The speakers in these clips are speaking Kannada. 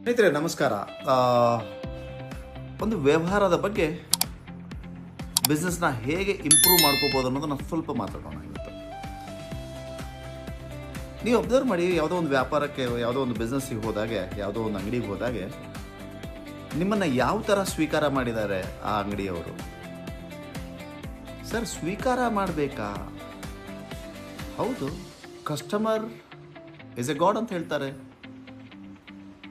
ಸ್ನೇಹಿತರೆ ನಮಸ್ಕಾರ. ಒಂದು ವ್ಯವಹಾರದ ಬಗ್ಗೆ ಬಿಸ್ನೆಸ್ನ ಹೇಗೆ ಇಂಪ್ರೂವ್ ಮಾಡ್ಕೋಬೋದು ಅನ್ನೋದನ್ನ ಸ್ವಲ್ಪ ಮಾತಾಡೋಣ ಇವತ್ತು. ನೀವು ಅಬ್ಸರ್ವ್ ಮಾಡಿ, ಯಾವುದೋ ಒಂದು ವ್ಯಾಪಾರಕ್ಕೆ, ಯಾವುದೋ ಒಂದು ಬಿಸ್ನೆಸ್ಸಿಗೆ ಹೋದಾಗೆ, ಯಾವುದೋ ಒಂದು ಅಂಗಡಿಗೆ ಹೋದಾಗೆ ನಿಮ್ಮನ್ನು ಯಾವ ಥರ ಸ್ವೀಕಾರ ಮಾಡಿದ್ದಾರೆ ಆ ಅಂಗಡಿಯವರು. ಸರ್, ಸ್ವೀಕಾರ ಮಾಡಬೇಕಾ? ಹೌದು, ಕಸ್ಟಮರ್ ಇಸ್ ಎ ಗಾಡ್ ಅಂತ ಹೇಳ್ತಾರೆ.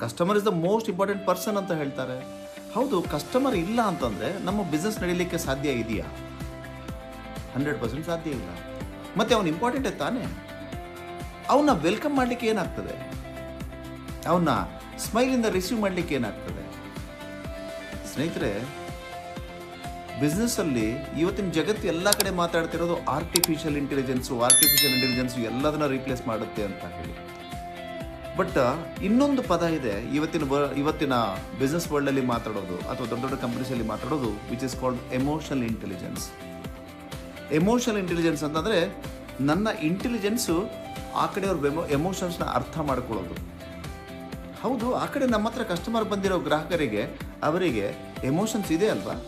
Customer is the most important person ಅಂತ ಹೇಳ್ತಾರೆ. ಹೌದು, ಕಸ್ಟಮರ್ ಇಲ್ಲ ಅಂತಂದರೆ ನಮ್ಮ ಬಿಸ್ನೆಸ್ ನಡೀಲಿಕ್ಕೆ ಸಾಧ್ಯ ಇದೆಯಾ? 100% ಸಾಧ್ಯ ಇಲ್ಲ. ಮತ್ತು ಅವನು ಇಂಪಾರ್ಟೆಂಟೇ ತಾನೇ. ಅವನ್ನ ವೆಲ್ಕಮ್ ಮಾಡಲಿಕ್ಕೆ ಏನಾಗ್ತದೆ? ಅವನ್ನ ಸ್ಮೈಲಿಂದ ರಿಸೀವ್ ಮಾಡಲಿಕ್ಕೆ ಏನಾಗ್ತದೆ? ಸ್ನೇಹಿತರೆ, ಬಿಸ್ನೆಸ್ಸಲ್ಲಿ ಇವತ್ತಿನ ಜಗತ್ತು ಎಲ್ಲ ಕಡೆ ಮಾತಾಡ್ತಿರೋದು ಆರ್ಟಿಫಿಷಿಯಲ್ ಇಂಟೆಲಿಜೆನ್ಸು ಎಲ್ಲದನ್ನ ರೀಪ್ಲೇಸ್ ಮಾಡುತ್ತೆ ಅಂತ ಹೇಳಿ. ಬಟ್ ಇನ್ನೊಂದು ಪದ ಇದೆ ಇವತ್ತಿನ ಬಿಸ್ನೆಸ್ ವರ್ಲ್ಡಲ್ಲಿ ಮಾತಾಡೋದು, ಅಥವಾ ದೊಡ್ಡ ದೊಡ್ಡ ಕಂಪನೀಸಲ್ಲಿ ಮಾತಾಡೋದು, which is called emotional intelligence. Emotional intelligence ಅಂತಂದರೆ ನನ್ನ ಇಂಟೆಲಿಜೆನ್ಸು ಆ ಕಡೆಯವ್ರ ಎಮೋಷನ್ಸ್ನ ಅರ್ಥ ಮಾಡ್ಕೊಳ್ಳೋದು. ಹೌದು, ಆ ಕಡೆ ನಮ್ಮ ಹತ್ರ ಕಸ್ಟಮರ್ ಬಂದಿರೋ ಗ್ರಾಹಕರಿಗೆ, ಅವರಿಗೆ ಎಮೋಷನ್ಸ್ ಇದೆ ಅಲ್ವಾ?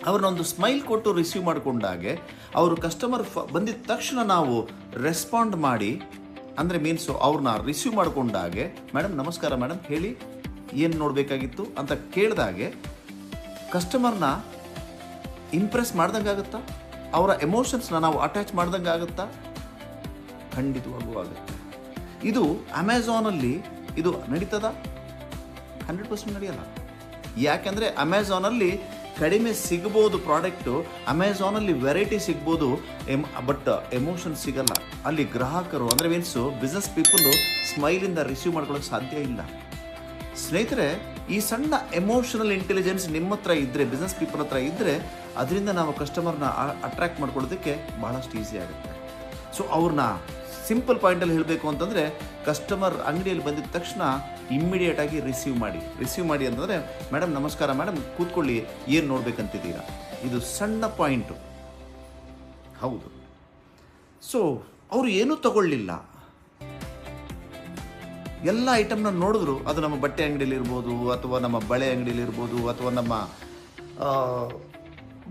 ಅವ್ರನ್ನ ಒಂದು ಸ್ಮೈಲ್ ಕೊಟ್ಟು ರಿಸೀವ್ ಮಾಡಿಕೊಂಡಾಗೆ, ಅವರು ಕಸ್ಟಮರ್ ಬಂದಿದ ತಕ್ಷಣ ನಾವು ರೆಸ್ಪಾಂಡ್ ಮಾಡಿ, ಅಂದರೆ ಮೀನ್ಸು ಅವ್ರನ್ನ ರಿಸೀವ್ ಮಾಡಿಕೊಂಡಾಗೆ, ಮೇಡಮ್ ನಮಸ್ಕಾರ ಮೇಡಮ್, ಹೇಳಿ ಏನು ನೋಡಬೇಕಾಗಿತ್ತು ಅಂತ ಕೇಳಿದಾಗೆ ಕಸ್ಟಮರ್ನ ಇಂಪ್ರೆಸ್ ಮಾಡ್ದಂಗೆ ಆಗುತ್ತಾ? ಅವರ ಎಮೋಷನ್ಸ್ನ ನಾವು ಅಟ್ಯಾಚ್ ಮಾಡ್ದಂಗೆ ಆಗುತ್ತಾ? ಖಂಡಿತವಾಗೂ ಆಗುತ್ತೆ. ಇದು ಅಮೆಝಾನಲ್ಲಿ ಇದು ನಡೀತದ? 100% ನಡೆಯಲ್ಲ. ಯಾಕೆಂದರೆ ಅಮೆಝಾನಲ್ಲಿ ಕಡಿಮೆ ಸಿಗ್ಬೋದು ಪ್ರಾಡಕ್ಟು, ಅಮೆಝಾನಲ್ಲಿ ವೆರೈಟಿ ಸಿಗ್ಬೋದು, ಬಟ್ ಎಮೋಷನ್ ಸಿಗಲ್ಲ. ಅಲ್ಲಿ ಗ್ರಾಹಕರು ಅಂದರೆ ಮೀನ್ಸು ಬಿಸ್ನೆಸ್ ಪೀಪಲ್ಲು ಸ್ಮೈಲಿಂದ ರಿಸೀವ್ ಮಾಡ್ಕೊಳ್ಳೋಕೆ ಸಾಧ್ಯ ಇಲ್ಲ. ಸ್ನೇಹಿತರೆ, ಈ ಸಣ್ಣ ಎಮೋಷನಲ್ ಇಂಟೆಲಿಜೆನ್ಸ್ ನಿಮ್ಮ ಹತ್ರ ಇದ್ದರೆ, ಬಿಸ್ನೆಸ್ ಪೀಪಲ್ ಹತ್ರ ಇದ್ದರೆ, ಅದರಿಂದ ನಾವು ಕಸ್ಟಮರ್ನ ಅಟ್ರ್ಯಾಕ್ಟ್ ಮಾಡ್ಕೊಳ್ಳೋದಕ್ಕೆ ಭಾಳಷ್ಟು ಈಸಿ ಆಗುತ್ತೆ. ಸೊ ಅವ್ರನ್ನ ಸಿಂಪಲ್ ಪಾಯಿಂಟಲ್ಲಿ ಹೇಳಬೇಕು ಅಂತಂದರೆ, ಕಸ್ಟಮರ್ ಅಂಗಡಿಯಲ್ಲಿ ಬಂದಿದ ತಕ್ಷಣ ಇಮ್ಮಿಡಿಯೇಟಾಗಿ ರಿಸೀವ್ ಮಾಡಿ ಅಂತಂದರೆ, ಮೇಡಮ್ ನಮಸ್ಕಾರ ಮೇಡಮ್, ಕೂತ್ಕೊಳ್ಳಿ, ಏನು ನೋಡ್ಬೇಕಂತಿದ್ದೀರಾ? ಇದು ಸಣ್ಣ ಪಾಯಿಂಟು. ಹೌದು. ಸೊ ಅವರು ಏನೂ ತಗೊಳ್ಳಿಲ್ಲ, ಎಲ್ಲ ಐಟಮ್ನ ನೋಡಿದ್ರು. ಅದು ನಮ್ಮ ಬಟ್ಟೆ ಅಂಗಡಿಯಲ್ಲಿರ್ಬೋದು, ಅಥವಾ ನಮ್ಮ ಬಳೆ ಅಂಗಡಿಯಲ್ಲಿರ್ಬೋದು, ಅಥವಾ ನಮ್ಮ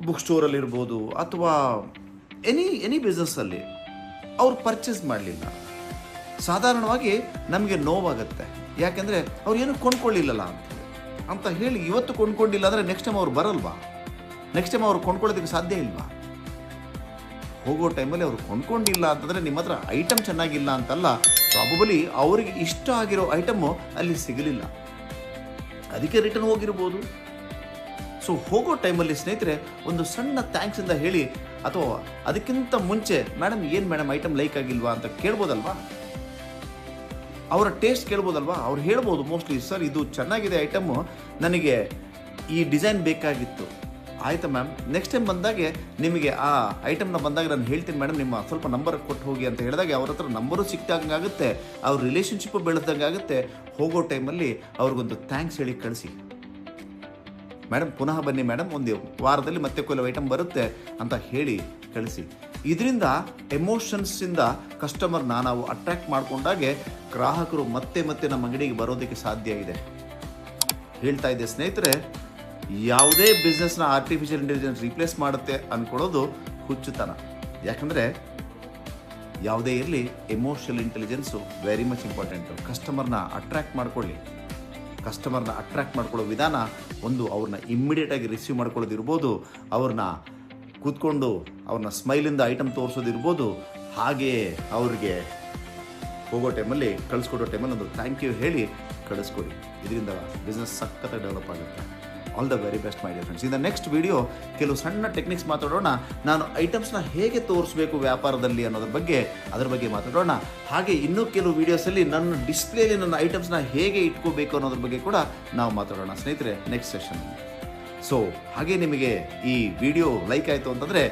ಬುಕ್ ಸ್ಟೋರಲ್ಲಿರ್ಬೋದು, ಅಥವಾ ಎನಿ ಬಿಸ್ನೆಸ್ಸಲ್ಲಿ ಅವ್ರು ಪರ್ಚೇಸ್ ಮಾಡಲಿಲ್ಲ. ಸಾಧಾರಣವಾಗಿ ನಮಗೆ ನೋವಾಗುತ್ತೆ. ಯಾಕೆಂದರೆ ಅವ್ರು ಏನೂ ಕೊಂಡ್ಕೊಳ್ಳಿಲ್ಲಲ್ಲ ಅಂತ ಹೇಳಿ ಇವತ್ತು ಕೊಂಡ್ಕೊಂಡಿಲ್ಲ ಅಂದರೆ ನೆಕ್ಸ್ಟ್ ಟೈಮ್ ಅವ್ರು ಬರಲ್ವಾ? ನೆಕ್ಸ್ಟ್ ಟೈಮ್ ಅವ್ರು ಕೊಂಡ್ಕೊಳ್ಳೋದಕ್ಕೆ ಸಾಧ್ಯ ಇಲ್ವಾ? ಹೋಗೋ ಟೈಮಲ್ಲಿ ಅವ್ರು ಕೊಂಡ್ಕೊಂಡಿಲ್ಲ ಅಂತಂದರೆ ನಿಮ್ಮ ಹತ್ರ ಐಟಮ್ ಚೆನ್ನಾಗಿಲ್ಲ ಅಂತಲ್ಲ, ಪ್ರಾಬಬಲಿ ಅವರಿಗೆ ಇಷ್ಟ ಆಗಿರೋ ಐಟಮು ಅಲ್ಲಿ ಸಿಗಲಿಲ್ಲ, ಅದಕ್ಕೆ ರಿಟರ್ನ್ ಹೋಗಿರ್ಬೋದು. ಸೊ ಹೋಗೋ ಟೈಮಲ್ಲಿ ಸ್ನೇಹಿತರೆ ಒಂದು ಸಣ್ಣ ಥ್ಯಾಂಕ್ಸಿಂದ ಹೇಳಿ, ಅಥವಾ ಅದಕ್ಕಿಂತ ಮುಂಚೆ ಏನು ಮೇಡಮ್ ಐಟಮ್ ಲೈಕ್ ಆಗಿಲ್ವಾ ಅಂತ ಕೇಳ್ಬೋದಲ್ವಾ? ಅವರ ಟೇಸ್ಟ್ ಕೇಳ್ಬೋದಲ್ವಾ? ಅವ್ರು ಹೇಳ್ಬೋದು ಮೋಸ್ಟ್ಲಿ, ಸರ್ ಇದು ಚೆನ್ನಾಗಿದೆ ಐಟಮು, ನನಗೆ ಈ ಡಿಸೈನ್ ಬೇಕಾಗಿತ್ತು. ಆಯಿತಾ ಮ್ಯಾಮ್, ನೆಕ್ಸ್ಟ್ ಟೈಮ್ ಬಂದಾಗೆ ನಿಮಗೆ ಆ ಐಟಮ್ನ ಬಂದಾಗ ನಾನು ಹೇಳ್ತೀನಿ ಮೇಡಮ್, ನಿಮ್ಮ ಸ್ವಲ್ಪ ನಂಬರ್ ಕೊಟ್ಟು ಹೋಗಿ ಅಂತ ಹೇಳಿದಾಗ ಅವ್ರ ಹತ್ರ ನಂಬರು ಸಿಕ್ಕಿದಂಗಾಗುತ್ತೆ, ಅವ್ರ ರಿಲೇಷನ್ಶಿಪ್ಪು ಬೆಳೆದಂಗಾಗುತ್ತೆ. ಹೋಗೋ ಟೈಮಲ್ಲಿ ಅವ್ರಿಗೊಂದು ಥ್ಯಾಂಕ್ಸ್ ಹೇಳಿ ಕಳಿಸಿ, ಮೇಡಮ್ ಪುನಃ ಬನ್ನಿ ಮೇಡಮ್, ಒಂದು ವಾರದಲ್ಲಿ ಮತ್ತೆ ಕೆಲವು ಐಟಮ್ ಬರುತ್ತೆ ಅಂತ ಹೇಳಿ ಕಳಿಸಿ. ಇದರಿಂದ ಎಮೋಷನ್ಸಿಂದ ಕಸ್ಟಮರ್ನ ನಾವು ಅಟ್ರ್ಯಾಕ್ಟ್ ಮಾಡಿಕೊಂಡಾಗೆ ಗ್ರಾಹಕರು ಮತ್ತೆ ಮತ್ತೆ ನಮ್ಮ ಅಂಗಡಿಗೆ ಬರೋದಕ್ಕೆ ಸಾಧ್ಯ ಇದೆ. ಹೇಳ್ತಾ ಇದ್ದೆ ಸ್ನೇಹಿತರೆ, ಯಾವುದೇ ಬಿಸ್ನೆಸ್ನ ಆರ್ಟಿಫಿಷಿಯಲ್ ಇಂಟೆಲಿಜೆನ್ಸ್ ರೀಪ್ಲೇಸ್ ಮಾಡುತ್ತೆ ಅಂದ್ಕೊಳ್ಳೋದು ಹುಚ್ಚುತನ. ಯಾಕಂದರೆ ಯಾವುದೇ ಇರಲಿ, emotional intelligence very much important. ಕಸ್ಟಮರ್ನ ಅಟ್ರ್ಯಾಕ್ಟ್ ಮಾಡ್ಕೊಳ್ಳೋ ವಿಧಾನ ಒಂದು, ಅವ್ರನ್ನ ಇಮ್ಮಿಡಿಯೇಟಾಗಿ ರಿಸೀವ್ ಮಾಡ್ಕೊಳ್ಳೋದಿರ್ಬೋದು, ಅವ್ರನ್ನ ಕೂತ್ಕೊಂಡು ಅವ್ರನ್ನ ಸ್ಮೈಲಿಂದ ಐಟಮ್ ತೋರಿಸೋದಿರ್ಬೋದು, ಹಾಗೆಯೇ ಅವ್ರಿಗೆ ಹೋಗೋ ಟೈಮಲ್ಲಿ, ಕಳಿಸ್ಕೊಡೋ ಟೈಮಲ್ಲಿ ಒಂದು ಥ್ಯಾಂಕ್ ಯು ಹೇಳಿ ಕಳಿಸ್ಕೊಡಿ. ಇದರಿಂದ ಬಿಸ್ನೆಸ್ ಸಖತ್ ಡೆವಲಪ್ ಆಗುತ್ತೆ. All the very best my dear friends. In the next video ಕೆಲವು ಸಣ್ಣ ಟೆಕ್ನಿಕ್ಸ್ ಮಾತಾಡೋಣ. ನಾನು ಐಟಮ್ಸ್ನ ಹೇಗೆ ತೋರಿಸ್ಬೇಕು ವ್ಯಾಪಾರದಲ್ಲಿ ಅನ್ನೋದ್ರ ಬಗ್ಗೆ ಮಾತಾಡೋಣ. ಹಾಗೆ ಇನ್ನೂ ಕೆಲವು ವೀಡಿಯೋಸಲ್ಲಿ ನನ್ನ ಡಿಸ್ಪ್ಲೇಲಿ ನನ್ನ ಐಟಮ್ಸ್ನ ಹೇಗೆ ಇಟ್ಕೋಬೇಕು ಅನ್ನೋದ್ರ ಬಗ್ಗೆ ಕೂಡ ನಾವು ಮಾತಾಡೋಣ ಸ್ನೇಹಿತರೆ, ನೆಕ್ಸ್ಟ್ ಸೆಷನ್. ಸೊ ಹಾಗೆ ನಿಮಗೆ ಈ ವಿಡಿಯೋ ಲೈಕ್ ಆಯಿತು ಅಂತಂದರೆ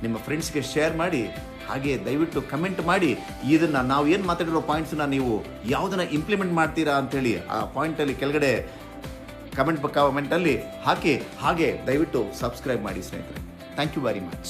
ನಿಮ್ಮ ಫ್ರೆಂಡ್ಸ್ಗೆ ಶೇರ್ ಮಾಡಿ. ಹಾಗೆ ದಯವಿಟ್ಟು ಕಮೆಂಟ್ ಮಾಡಿ, ಇದನ್ನು ನಾವು ಏನು ಮಾತಾಡಿರೋ ಪಾಯಿಂಟ್ಸನ್ನ ನೀವು ಯಾವುದನ್ನು ಇಂಪ್ಲಿಮೆಂಟ್ ಮಾಡ್ತೀರಾ ಅಂಥೇಳಿ ಆ ಪಾಯಿಂಟಲ್ಲಿ ಕೆಳಗಡೆ ಕಮೆಂಟಲ್ಲಿ ಹಾಕಿ. ಹಾಗೆ ದಯವಿಟ್ಟು ಸಬ್ಸ್ಕ್ರೈಬ್ ಮಾಡಿ ಸ್ನೇಹಿತರೆ. Thank you very much.